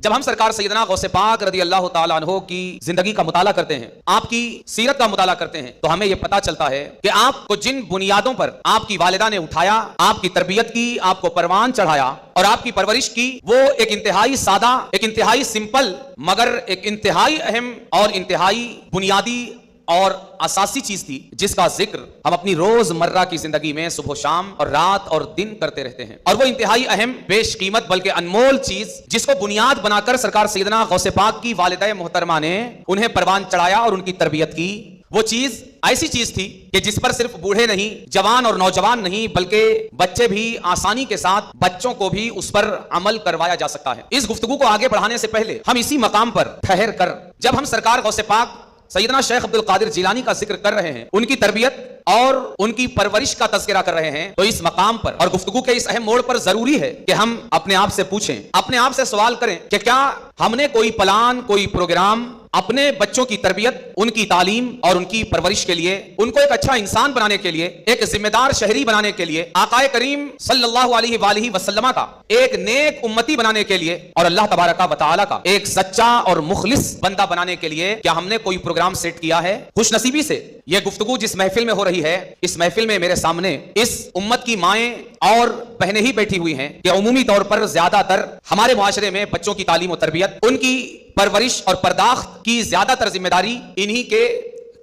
जब हम सरकार सैयदना गौसे पाक रदी अल्लाह ताला अन्हो की जिंदगी का मुताला करते हैं, आपकी सीरत का मुताला करते हैं, तो हमें यह पता चलता है कि आपको जिन बुनियादों पर आपकी वालिदा ने उठाया, आपकी तरबियत की, आपको परवान चढ़ाया और आपकी परवरिश की, वो एक इंतहाई सादा, एक इंतहाई सिंपल, मगर एक इंतहाई अहम और इंतहाई बुनियादी और असासी चीज थी, जिसका जिक्र हम अपनी रोजमर्रा की जिंदगी में सुबह शाम और रात और दिन करते रहते हैं। और वो इंतहाई अहम, बेश कीमत, बल्कि अनमोल चीज, जिसको बुनियाद बनाकर सरकार सैयदना गौसे पाक की वालिदा मोहतरमा ने उन्हें परवान चढ़ाया और उनकी तरबियत की, वो चीज ऐसी चीज थी कि जिस पर सिर्फ बूढ़े नहीं, जवान और नौजवान नहीं, बल्कि बच्चे भी आसानी के साथ, बच्चों को भी उस पर अमल करवाया जा सकता है। इस गुफ्तगू को आगे बढ़ाने से पहले हम इसी मकाम पर ठहर कर, जब हम सरकार गौसे पाक सैयदना शेख अब्दुल कादिर जिलानी का जिक्र कर रहे हैं, उनकी तरबियत और उनकी परवरिश का तज़किरा कर रहे हैं, तो इस मकाम पर और गुफ्तगू के इस अहम मोड़ पर जरूरी है कि हम अपने आप से पूछें, अपने आप से सवाल करें कि क्या हमने कोई प्लान, कोई प्रोग्राम अपने बच्चों की तरबियत, उनकी तालीम और उनकी परवरिश के लिए, उनको एक अच्छा इंसान बनाने के लिए, एक जिम्मेदार शहरी बनाने के लिए, आकाए करीम सल्लल्लाहु अलैहि वसल्लम का एक नेक उम्मती बनाने के लिए और अल्लाह तबारका व तआला का एक सच्चा और मुखलिस बंदा बनाने के लिए क्या हमने कोई प्रोग्राम सेट किया है? खुशनसीबी से यह गुफ्तगू जिस महफिल में हो रही है, इस महफिल में मेरे सामने इस उम्मत की माएं और बहनें ही बैठी हुई हैं कि उमूमी तौर पर ज्यादातर हमारे मुआशरे में बच्चों की तालीम और तरबियत, उनकी परवरिश और पर्दाख्त की ज्यादातर जिम्मेदारी इन्हीं के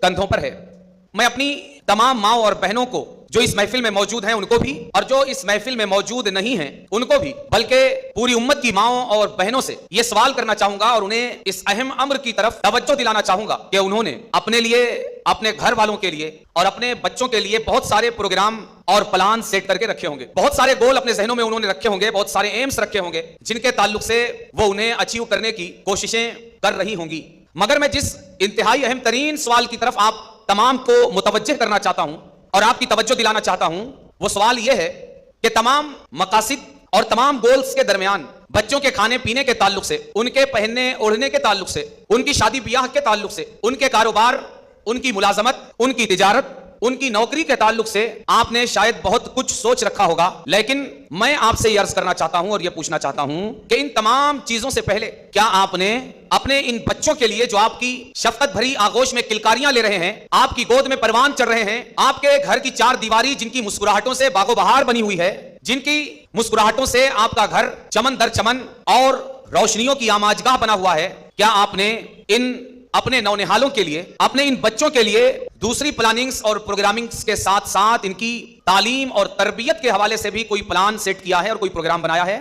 कंधों पर है। मैं अपनी तमाम माओ और बहनों को जो इस महफिल में मौजूद हैं उनको भी, और जो इस महफिल में मौजूद नहीं हैं उनको भी, बल्कि पूरी उम्मत की माओ और बहनों से यह सवाल करना चाहूंगा और उन्हें इस अहम अम्र की तरफ तवज्जो दिलाना चाहूंगा कि उन्होंने अपने लिए, अपने घर वालों के लिए और अपने बच्चों के लिए बहुत सारे प्रोग्राम और प्लान सेट करके रखे होंगे, बहुत सारे गोल अपने जहनों में उन्होंने रखे होंगे, बहुत सारे एम्स रखे होंगे, जिनके ताल्लुक से वो उन्हें अचीव करने की कोशिशें कर रही होंगी। मगर मैं जिस इंतहाई अहम तरीन सवाल की तरफ आप तमाम को मुतवज्जह करना चाहता हूं और आपकी तवज्जो दिलाना चाहता हूं, वो सवाल यह है कि तमाम मकासिद और तमाम गोल्स के दरमियान बच्चों के खाने पीने के ताल्लुक से, उनके पहनने ओढ़ने के ताल्लुक से, उनकी शादी ब्याह के ताल्लुक से, उनके कारोबार, उनकी मुलाजमत, उनकी तिजारत, उनकी नौकरी के ताल्लुक से आपने शायद बहुत कुछ सोच रखा होगा, लेकिन मैं आपसे यह अर्ज करना चाहता हूं और यह पूछना चाहता हूं कि इन तमाम चीजों से पहले क्या आपने अपने इन बच्चों के लिए, जो आपकी शफकत भरी आगोश में किलकारियां ले रहे हैं, आपकी गोद में परवान चढ़ रहे हैं, आपके घर की चार दीवारी जिनकी मुस्कुराहटों से बागो बहार बनी हुई है, जिनकी मुस्कुराहटों से आपका घर चमन दर चमन और रोशनियों की आमाजगाह बना हुआ है, क्या आपने इन अपने नौनिहालों के लिए, अपने इन बच्चों के लिए दूसरी प्लानिंग्स और प्रोग्रामिंग्स के साथ साथ इनकी तालीम और तरबियत के हवाले से भी कोई प्लान सेट किया है और कोई प्रोग्राम बनाया है?